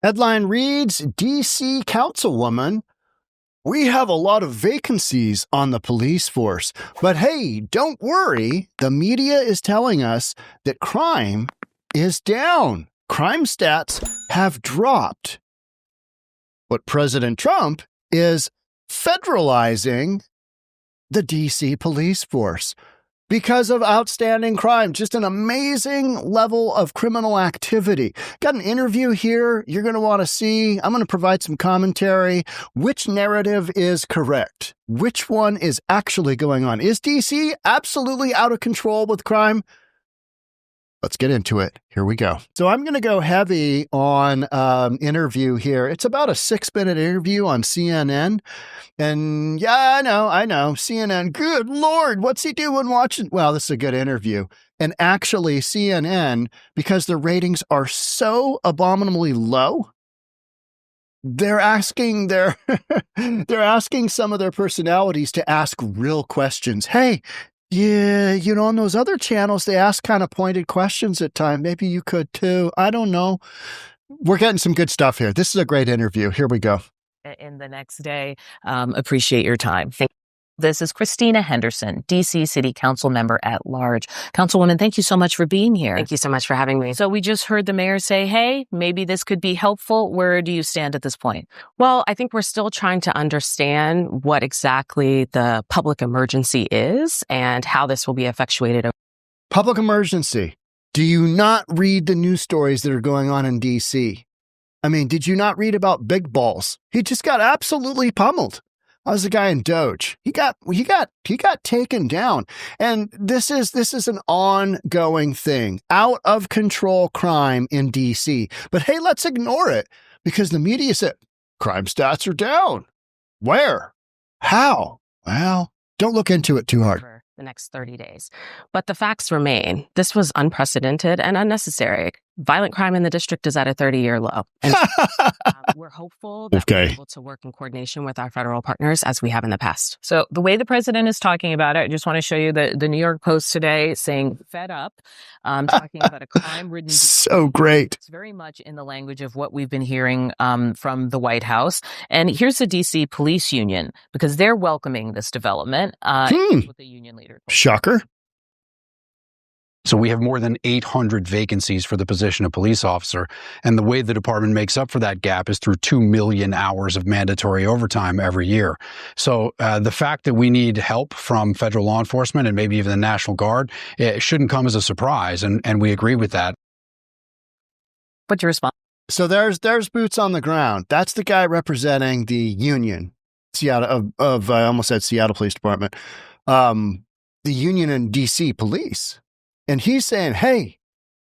Headline reads, D.C. Councilwoman, we have a lot of vacancies on the police force. But hey, don't worry. The media is telling us that crime is down. Crime stats have dropped. But President Trump is federalizing the D.C. police force because of outstanding crime, just an amazing level of criminal activity. Got an interview here you're going to want to see. I'm going to provide some commentary. Which narrative is correct? Which one is actually going on? Is D.C. absolutely out of control with crime? Let's get into it. Here we go. So I'm going to go heavy on interview here. It's about a 6-minute interview on CNN. And yeah, I know. CNN, good Lord, what's he doing watching? Well, this is a good interview. And actually CNN, because the ratings are so abominably low, they're asking they're asking some of their personalities to ask real questions. Hey, yeah, on those other channels, they ask kind of pointed questions at times. Maybe you could too. I don't know. We're getting some good stuff here. This is a great interview. Here we go. In the next day, appreciate your time. This is Christina Henderson, D.C. City Council member at large. Councilwoman, thank you so much for being here. Thank you so much for having me. So we just heard the mayor say, hey, maybe this could be helpful. Where do you stand at this point? Well, I think we're still trying to understand what exactly the public emergency is and how this will be effectuated. Public emergency. Do you not read the news stories that are going on in D.C.? I mean, did you not read about Big Balls? He just got absolutely pummeled. I was the guy in Doge. He got taken down. And this is an ongoing thing. Out of control crime in DC. But hey, let's ignore it because the media said crime stats are down. Where? How? Well, don't look into it too hard. For the next 30 days. But the facts remain. This was unprecedented and unnecessary. Violent crime in the district is at a 30-year low. And we're hopeful that we're able to work in coordination with our federal partners as we have in the past. So the way the president is talking about it, I just want to show you the New York Post today saying fed up, talking about a crime-ridden. So great. It's very much in the language of what we've been hearing from the White House. And here's the D.C. Police Union, because they're welcoming this development. With the union leader. Shocker. So we have more than 800 vacancies for the position of police officer. And the way the department makes up for that gap is through 2 million hours of mandatory overtime every year. So the fact that we need help from federal law enforcement and maybe even the National Guard, it shouldn't come as a surprise. And we agree with that. What's your response? So there's boots on the ground. That's the guy representing the union, Seattle I almost said Seattle Police Department, the union and DC police. And he's saying, hey,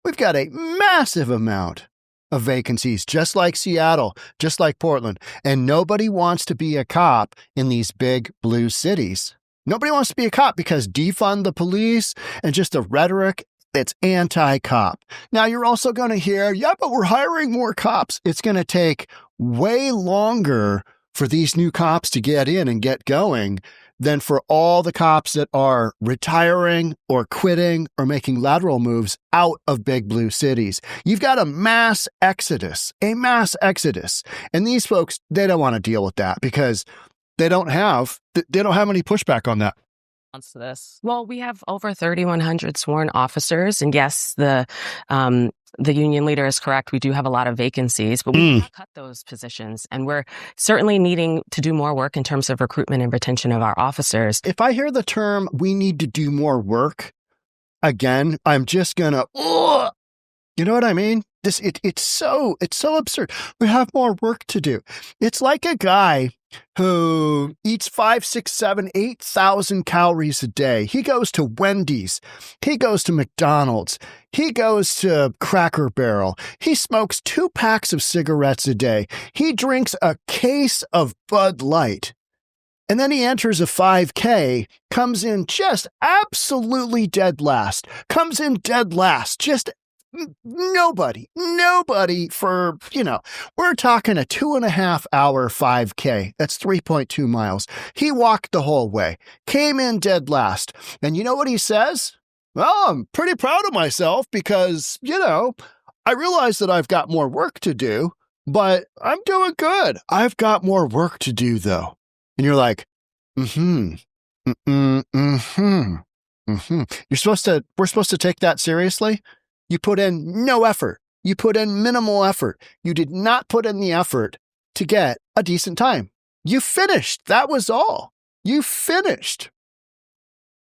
we've got a massive amount of vacancies, just like Seattle, just like Portland. And nobody wants to be a cop in these big blue cities. Nobody wants to be a cop because defund the police and just the rhetoric that's anti-cop. Now, you're also going to hear, yeah, but we're hiring more cops. It's going to take way longer for these new cops to get in and get going than for all the cops that are retiring or quitting or making lateral moves out of big blue cities. You've got a mass exodus. And these folks, they don't want to deal with that because they don't have any pushback on that. To this. Well, we have over 3,100 sworn officers. And yes, the union leader is correct. We do have a lot of vacancies, but we can't cut those positions. And we're certainly needing to do more work in terms of recruitment and retention of our officers. If I hear the term, we need to do more work, again, I'm just going to, you know what I mean? It's so absurd. We have more work to do. It's like a guy who eats 5, 6, 7, 8,000 calories a day. He goes to Wendy's. He goes to McDonald's. He goes to Cracker Barrel. He smokes 2 packs of cigarettes a day. He drinks a case of Bud Light. And then he enters a 5K, comes in just absolutely dead last. Just nobody for, we're talking a 2.5 hour 5K. That's 3.2 miles. He walked the whole way, came in dead last. And you know what he says? Well, I'm pretty proud of myself because, I realize that I've got more work to do, but I'm doing good. I've got more work to do, though. And you're like, we're supposed to take that seriously? You put in no effort. You put in minimal effort. You did not put in the effort to get a decent time. You finished. That was all. You finished.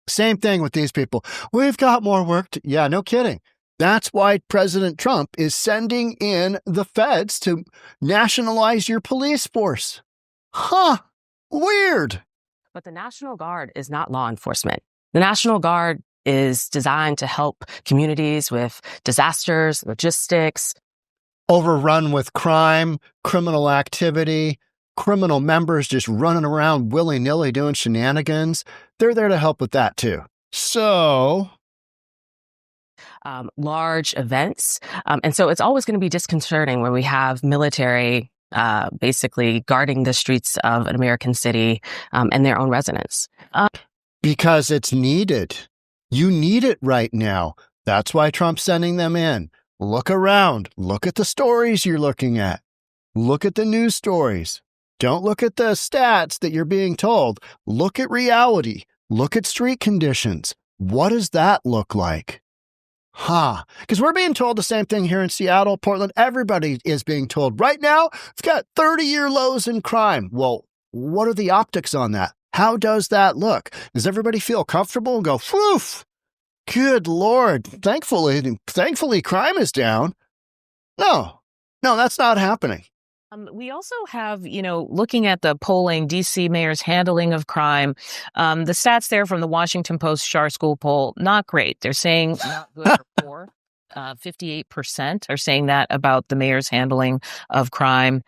Same thing with these people. We've got more work to... Yeah, no kidding. That's why President Trump is sending in the feds to nationalize your police force. Huh. Weird. But the National Guard is not law enforcement. The National Guard is designed to help communities with disasters, logistics. Overrun with crime, criminal activity, criminal members just running around willy-nilly doing shenanigans. They're there to help with that too. So... large events. And so it's always going to be disconcerting when we have military basically guarding the streets of an American city and their own residents. Because it's needed. You need it right now. That's why Trump's sending them in. Look around. Look at the stories you're looking at. Look at the news stories. Don't look at the stats that you're being told. Look at reality. Look at street conditions. What does that look like? Because we're being told the same thing here in Seattle, Portland. Everybody is being told right now, it's got 30-year lows in crime. Well, what are the optics on that? How does that look? Does everybody feel comfortable and go, whew, good Lord, thankfully crime is down? No, that's not happening. We also have, looking at the polling, D.C. mayor's handling of crime, the stats there from the Washington Post Char School poll, not great. They're saying not good or poor. 58% are saying that about the mayor's handling of crime.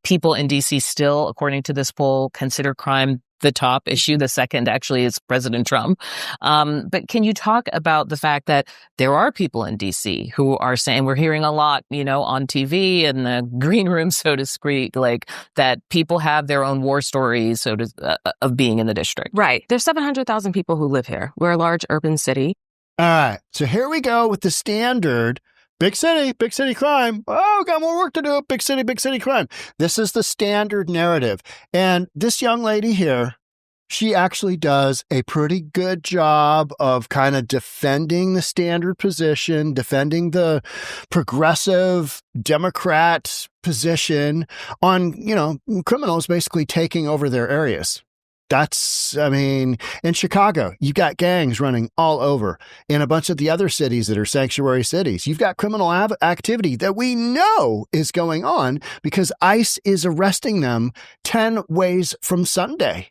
People in D.C. still, according to this poll, consider crime the top issue. The second actually is President Trump. But can you talk about the fact that there are people in D.C. who are saying, we're hearing a lot, on TV and the green room, so to speak, like that people have their own war stories of being in the district. Right. There's 700,000 people who live here. We're a large urban city. All right. So here we go with the standard big city crime. Oh, got more work to do. Big city crime. This is the standard narrative. And this young lady here, she actually does a pretty good job of kind of defending the standard position, defending the progressive Democrat position on, criminals basically taking over their areas. In Chicago, you've got gangs running all over. In a bunch of the other cities that are sanctuary cities, you've got criminal activity that we know is going on because ICE is arresting them 10 ways from Sunday.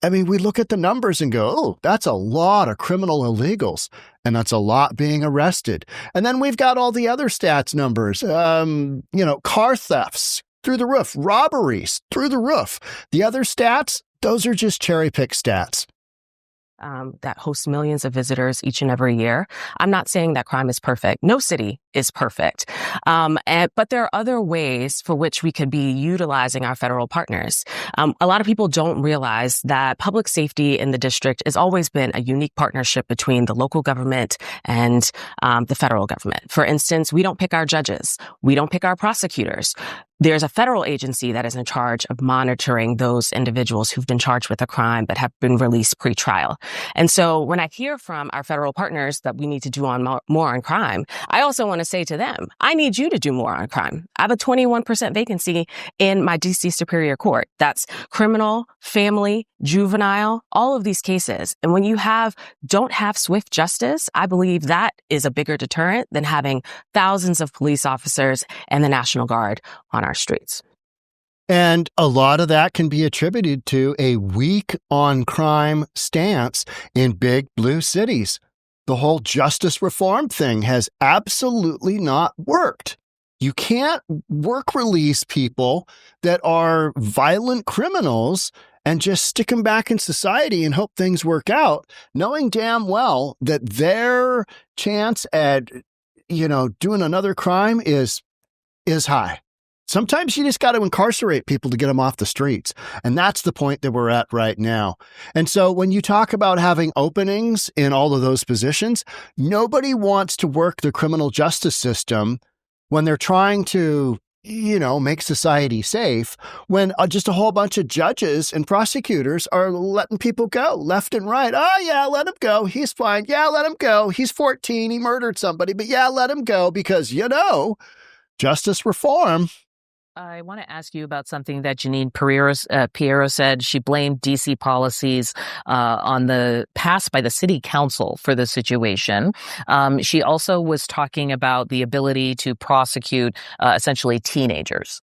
We look at the numbers and go, oh, that's a lot of criminal illegals, and that's a lot being arrested. And then we've got all the other stats numbers, car thefts through the roof, robberies through the roof. The other stats, those are just cherry-picked stats. That hosts millions of visitors each and every year. I'm not saying that crime is perfect. No city is perfect. But there are other ways for which we could be utilizing our federal partners. A lot of people don't realize that public safety in the district has always been a unique partnership between the local government and the federal government. For instance, we don't pick our judges. We don't pick our prosecutors. There's a federal agency that is in charge of monitoring those individuals who've been charged with a crime but have been released pre-trial. And so when I hear from our federal partners that we need to do more on crime, I also want to say to them, I need you to do more on crime. I have a 21% vacancy in my DC Superior Court. That's criminal, family, juvenile, all of these cases. And when you don't have swift justice, I believe that is a bigger deterrent than having thousands of police officers and the National Guard on our streets. And a lot of that can be attributed to a weak on crime stance in big blue cities. The whole justice reform thing has absolutely not worked. You can't work release people that are violent criminals and just stick them back in society and hope things work out, knowing damn well that their chance at, doing another crime is high. Sometimes you just got to incarcerate people to get them off the streets. And that's the point that we're at right now. And so when you talk about having openings in all of those positions, nobody wants to work the criminal justice system when they're trying to, make society safe when just a whole bunch of judges and prosecutors are letting people go left and right. Oh, yeah, let him go. He's fine. Yeah, let him go. He's 14. He murdered somebody. But yeah, let him go because, justice reform. I want to ask you about something that Janine Piero said. She blamed DC policies on the passed by the city council for the situation. She also was talking about the ability to prosecute essentially teenagers.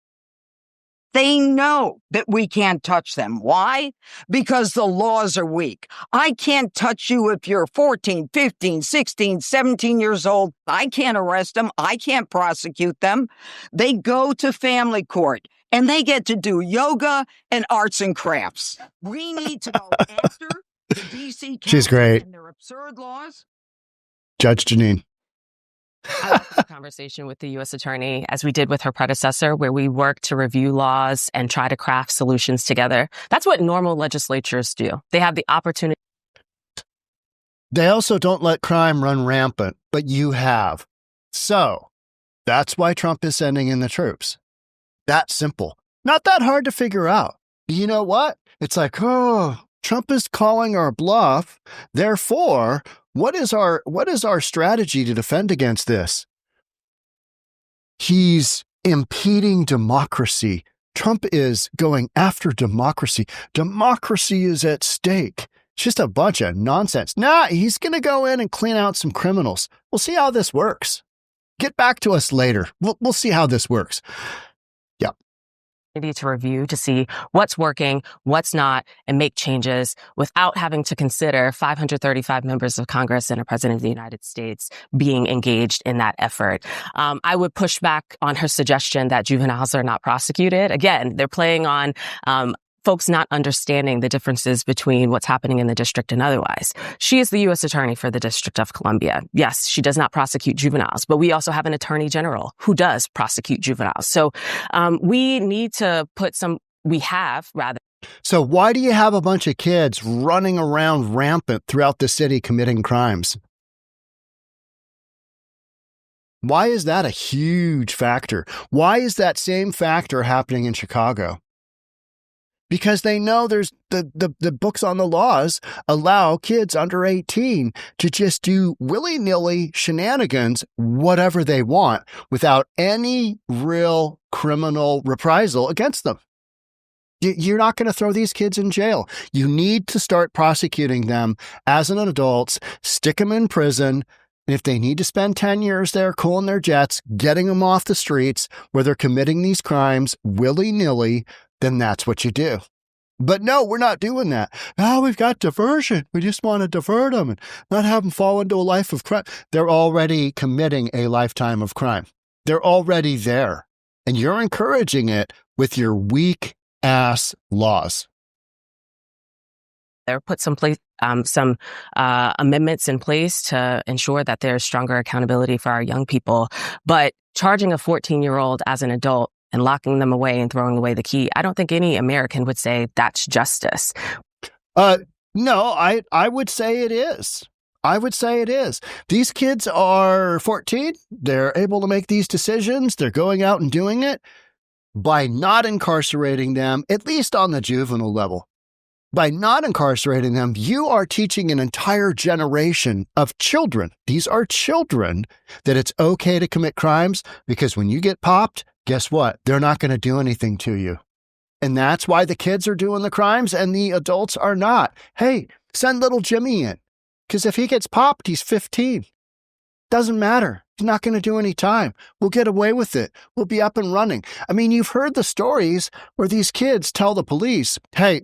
They know that we can't touch them. Why? Because the laws are weak. I can't touch you if you're 14, 15, 16, 17 years old. I can't arrest them. I can't prosecute them. They go to family court and they get to do yoga and arts and crafts. We need to go after the DC Council. She's great. And their absurd laws. Judge Janine. I love this conversation with the U.S. Attorney, as we did with her predecessor, where we work to review laws and try to craft solutions together. That's what normal legislatures do. They have the opportunity. They also don't let crime run rampant, but you have. So that's why Trump is sending in the troops. That simple. Not that hard to figure out. You know what? It's like, Trump is calling our bluff. Therefore, what is our strategy to defend against this? He's impeding democracy. Trump is going after democracy. Democracy is at stake. It's just a bunch of nonsense. He's going to go in and clean out some criminals. We'll see how this works. Get back to us later. We'll see how this works. To review to see what's working, what's not, and make changes without having to consider 535 members of Congress and a president of the United States being engaged in that effort. I would push back on her suggestion that juveniles are not prosecuted. Again, they're playing on folks not understanding the differences between what's happening in the district and otherwise. She is the U.S. Attorney for the District of Columbia. Yes, she does not prosecute juveniles, but we also have an Attorney General who does prosecute juveniles. So we need to put So why do you have a bunch of kids running around rampant throughout the city committing crimes? Why is that a huge factor? Why is that same factor happening in Chicago? Because they know there's the books on the laws allow kids under 18 to just do willy-nilly shenanigans, whatever they want, without any real criminal reprisal against them. You're not going to throw these kids in jail. You need to start prosecuting them as an adult, stick them in prison. And if they need to spend 10 years there cooling their jets, getting them off the streets where they're committing these crimes willy-nilly, then that's what you do. But no, we're not doing that. We've got diversion. We just want to divert them and not have them fall into a life of crime. They're already committing a lifetime of crime. They're already there. And you're encouraging it with your weak-ass laws. There put some amendments in place to ensure that there's stronger accountability for our young people. But charging a 14-year-old as an adult and locking them away and throwing away the key, I don't think any American would say that's justice. No, I would say it is. I would say it is. These kids are 14. They're able to make these decisions. They're going out and doing it by not incarcerating them, at least on the juvenile level. By not incarcerating them, you are teaching an entire generation of children. These are children that it's okay to commit crimes because when you get popped, guess what? They're not going to do anything to you. And that's why the kids are doing the crimes and the adults are not. Hey, send little Jimmy in. Because if he gets popped, he's 15. Doesn't matter. He's not going to do any time. We'll get away with it. We'll be up and running. I mean, you've heard the stories where these kids tell the police, hey,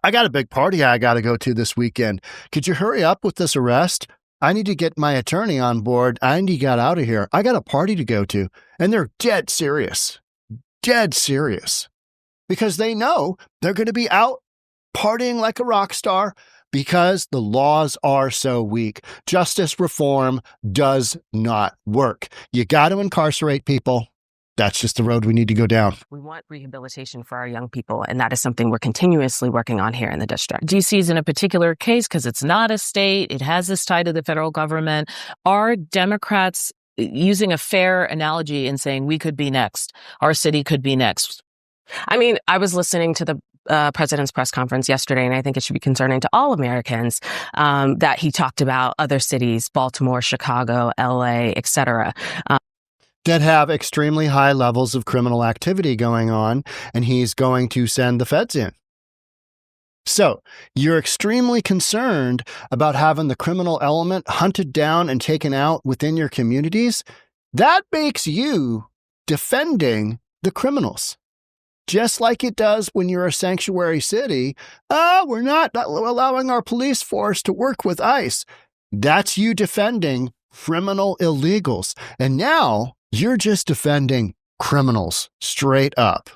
I got a big party I got to go to this weekend. Could you hurry up with this arrest? I need to get my attorney on board. I need to get out of here. I got a party to go to. And they're dead serious. Dead serious. Because they know they're going to be out partying like a rock star because the laws are so weak. Justice reform does not work. You got to incarcerate people. That's just the road we need to go down. We want rehabilitation for our young people, and that is something we're continuously working on here in the district. DC is in a particular case because it's not a state. It has this tie to the federal government. Are Democrats using a fair analogy and saying we could be next, our city could be next. I mean, I was listening to the president's press conference yesterday, and I think it should be concerning to all Americans that he talked about other cities, Baltimore, Chicago, LA, etc., that have extremely high levels of criminal activity going on, and he's going to send the feds in. So you're extremely concerned about having the criminal element hunted down and taken out within your communities. That makes you defending the criminals. Just like it does when you're a sanctuary city. We're not allowing our police force to work with ICE. That's you defending criminal illegals. And now you're just defending criminals straight up.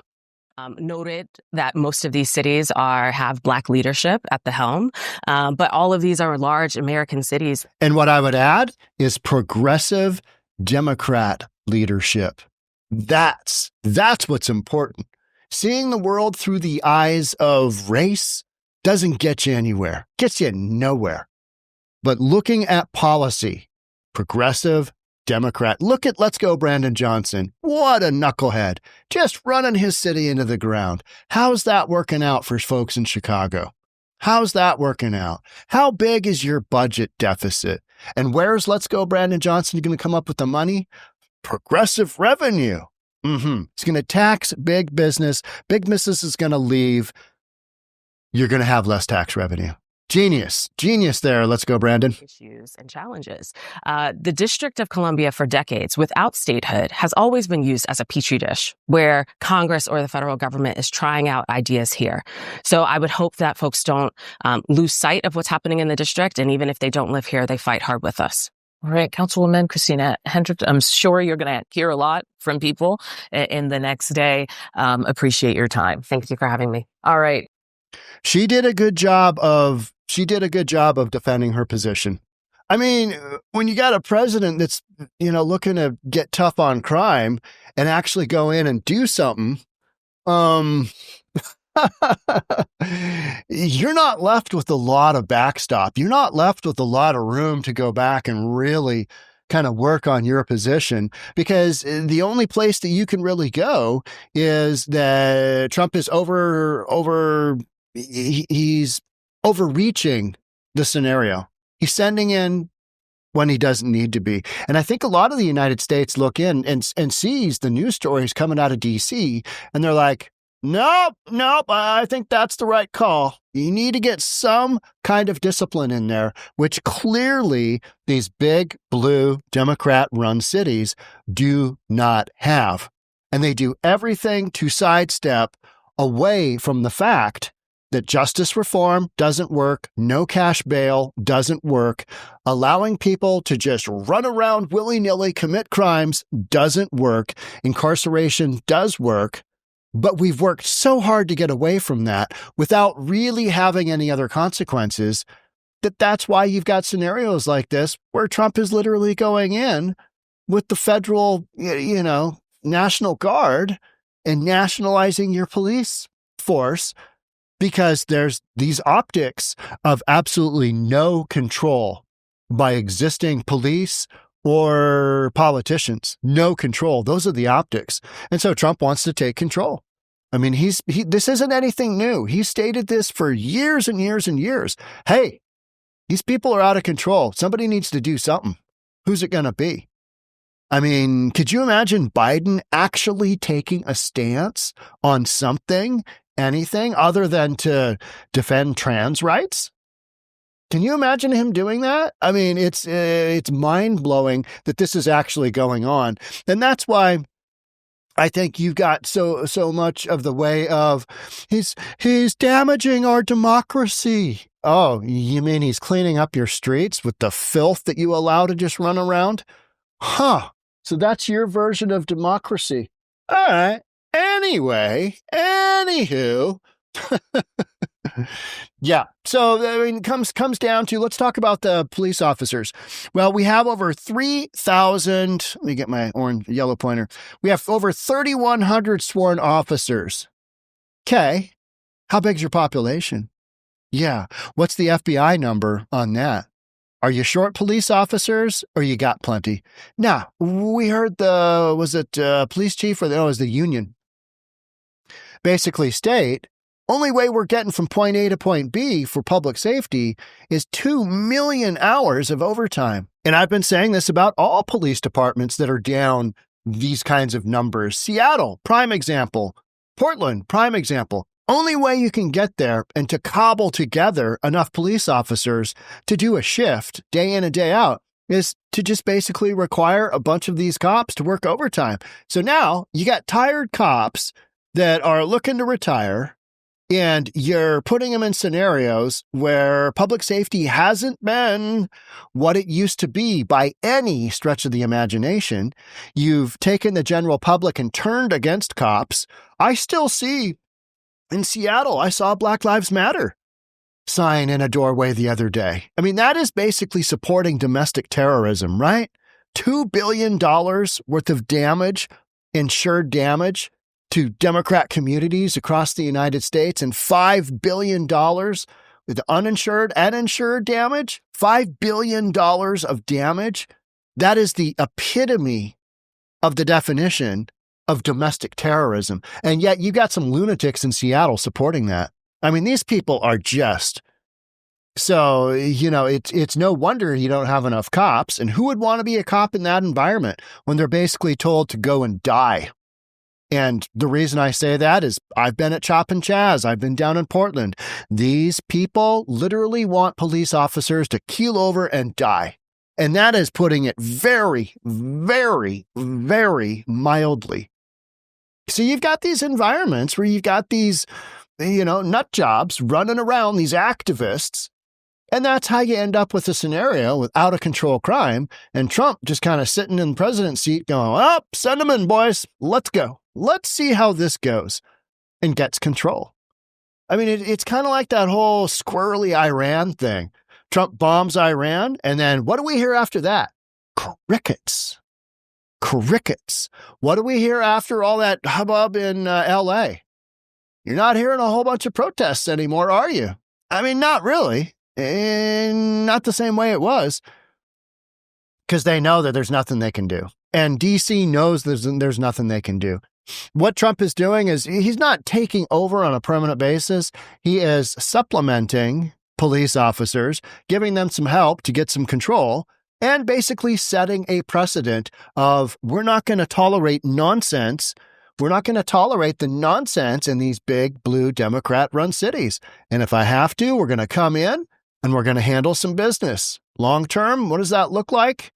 Noted that most of these cities have Black leadership at the helm, but all of these are large American cities. And what I would add is progressive Democrat leadership. That's what's important. Seeing the world through the eyes of race doesn't get you anywhere, gets you nowhere. But looking at policy, progressive Democrat. Look at Let's Go Brandon Johnson. What a knucklehead. Just running his city into the ground. How's that working out for folks in Chicago? How's that working out? How big is your budget deficit? And where's Let's Go Brandon Johnson going to come up with the money? Progressive revenue. It's going to tax big business. Big business is going to leave. You're going to have less tax revenue. Genius there. Let's go, Brandon. Issues and challenges. The District of Columbia for decades, without statehood, has always been used as a petri dish where Congress or the federal government is trying out ideas here. So I would hope that folks don't lose sight of what's happening in the district. And even if they don't live here, they fight hard with us. All right, Councilwoman Christina Henderson, I'm sure you're going to hear a lot from people in the next day. Appreciate your time. Thank you for having me. All right. She did a good job of defending her position. I mean, when you got a president that's, looking to get tough on crime and actually go in and do something, you're not left with a lot of backstop. You're not left with a lot of room to go back and really kind of work on your position, because the only place that you can really go is that Trump is he's overreaching the scenario. He's sending in when he doesn't need to be. And I think a lot of the United States look in and sees the news stories coming out of DC, and they're like, nope, I think that's the right call. You need to get some kind of discipline in there, which clearly these big blue Democrat-run cities do not have. And they do everything to sidestep away from the fact that justice reform doesn't work, no cash bail doesn't work, allowing people to just run around willy-nilly, commit crimes doesn't work, incarceration does work. But we've worked so hard to get away from that without really having any other consequences that's why you've got scenarios like this where Trump is literally going in with the federal, National Guard and nationalizing your police force, because there's these optics of absolutely no control by existing police or politicians. No control. Those are the optics. And so Trump wants to take control. I mean, this isn't anything new. He stated this for years and years and years. Hey, these people are out of control. Somebody needs to do something. Who's it going to be? I mean, could you imagine Biden actually taking a stance on something, anything other than to defend trans rights? Can you imagine him doing that? I mean, it's mind-blowing that this is actually going on. And that's why I think you've got so much of the way of he's damaging our democracy. Oh, you mean he's cleaning up your streets with the filth that you allow to just run around? Huh. So that's your version of democracy. All right. Anywho. Yeah. So, I mean, comes down to, let's talk about the police officers. Well, we have over 3,000. Let me get my yellow pointer. We have over 3,100 sworn officers. Okay. How big is your population? Yeah. What's the FBI number on that? Are you short police officers or you got plenty? Now, we heard was it police chief or it was the union basically state, only way we're getting from point A to point B for public safety is 2 million hours of overtime. And I've been saying this about all police departments that are down these kinds of numbers. Seattle, prime example. Portland, prime example. Only way you can get there and to cobble together enough police officers to do a shift day in and day out is to just basically require a bunch of these cops to work overtime. So now you got tired cops that are looking to retire, and you're putting them in scenarios where public safety hasn't been what it used to be by any stretch of the imagination. You've taken the general public and turned against cops. I still see in Seattle, I saw Black Lives Matter sign in a doorway the other day. I mean, that is basically supporting domestic terrorism, right? $2 billion worth of damage, insured damage, to Democrat communities across the United States, and $5 billion with uninsured and insured damage. $5 billion of damage. That is the epitome of the definition of domestic terrorism. And yet you got some lunatics in Seattle supporting that. I mean, these people are just... So, it's no wonder you don't have enough cops. And who would want to be a cop in that environment when they're basically told to go and die? And the reason I say that is I've been at Chop and Chaz. I've been down in Portland. These people literally want police officers to keel over and die. And that is putting it very, very, very mildly. So you've got these environments where you've got these, nut jobs running around, these activists. And that's how you end up with a scenario with out of control crime. And Trump just kind of sitting in the president's seat going, oh, send them in, boys. Let's go. Let's see how this goes, and gets control. I mean, it's kind of like that whole squirrely Iran thing. Trump bombs Iran, and then what do we hear after that? Crickets. What do we hear after all that hubbub in L.A.? You're not hearing a whole bunch of protests anymore, are you? I mean, not really. Not the same way it was, because they know that there's nothing they can do. And D.C. knows there's nothing they can do. What Trump is doing is he's not taking over on a permanent basis. He is supplementing police officers, giving them some help to get some control, and basically setting a precedent of we're not going to tolerate nonsense. We're not going to tolerate the nonsense in these big blue Democrat-run cities. And if I have to, we're going to come in and we're going to handle some business. Long term, what does that look like?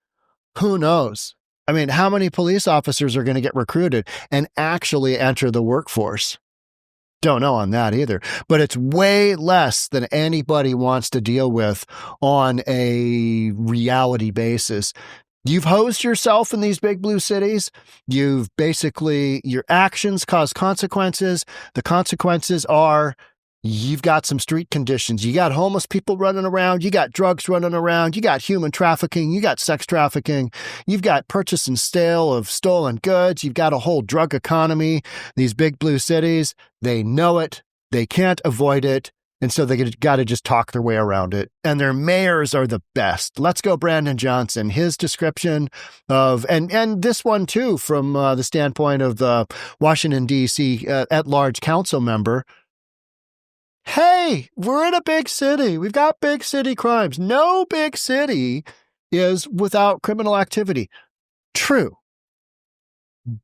Who knows? I mean, how many police officers are going to get recruited and actually enter the workforce? Don't know on that either. But it's way less than anybody wants to deal with on a reality basis. You've hosed yourself in these big blue cities. Your actions cause consequences. The consequences are you've got some street conditions. You got homeless people running around. You got drugs running around. You got human trafficking. You got sex trafficking. You've got purchase and sale of stolen goods. You've got a whole drug economy. These big blue cities, they know it. They can't avoid it. And so they got to just talk their way around it. And their mayors are the best. Let's go Brandon Johnson. His description of, and this one too, from the standpoint of the Washington, D.C. At-large council member. Hey, we're in a big city. We've got big city crimes. No big city is without criminal activity. True.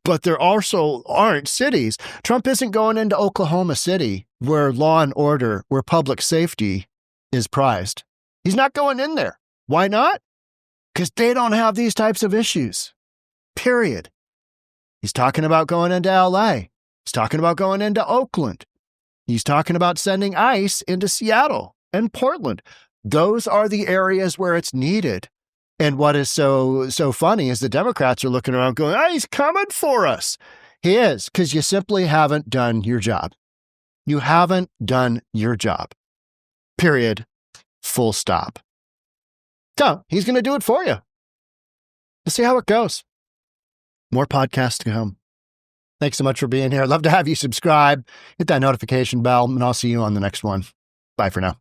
But there also aren't cities. Trump isn't going into Oklahoma City where law and order, where public safety is prized. He's not going in there. Why not? Because they don't have these types of issues. Period. He's talking about going into L.A. He's talking about going into Oakland. He's talking about sending ICE into Seattle and Portland. Those are the areas where it's needed. And what is so funny is the Democrats are looking around going, oh, he's coming for us. He is, because you simply haven't done your job. You haven't done your job. Period. Full stop. So he's going to do it for you. We'll see how it goes. More podcasts to come. Thanks so much for being here. I'd love to have you subscribe, hit that notification bell, and I'll see you on the next one. Bye for now.